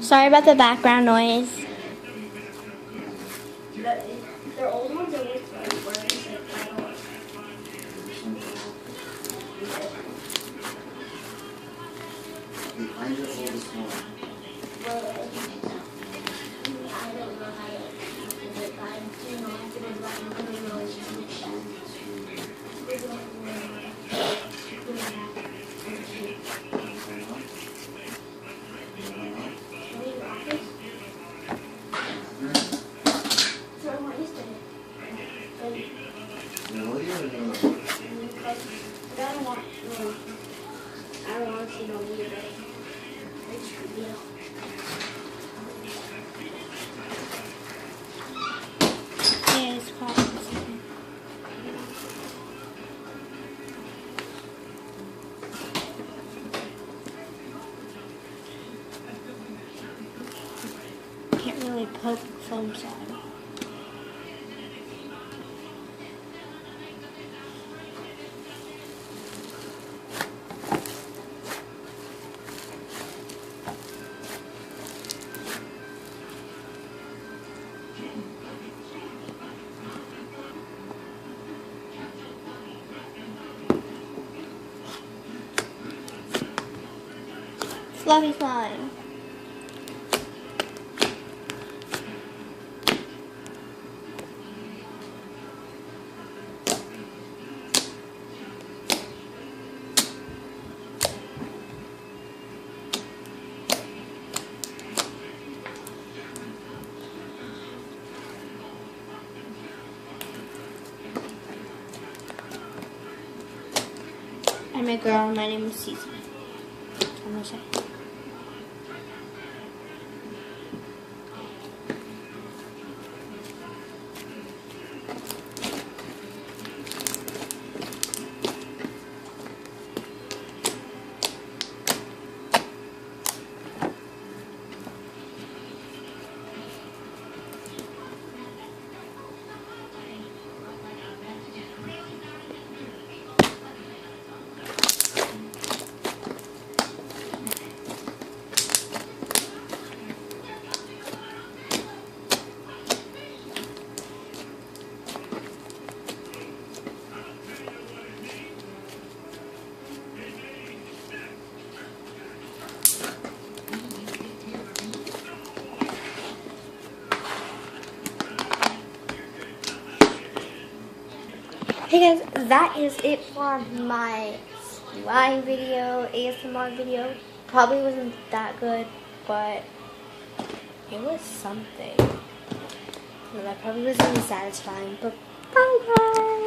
Sorry about the background noise. Their old ones are with where it's like Behind your oldest one. well, I don't know how to do it, but I do know I have to go back and put in a relationship with them. We don't know I don't want to see no weird. Yeah, it's probably can't really poke the foam side. Fluffy slime. I'm a girl, my name is Cece. I'm gonna say. Hey guys, that is it for my slime video, ASMR video. Probably wasn't that good, but it was something. Well, that probably wasn't satisfying, but bye guys!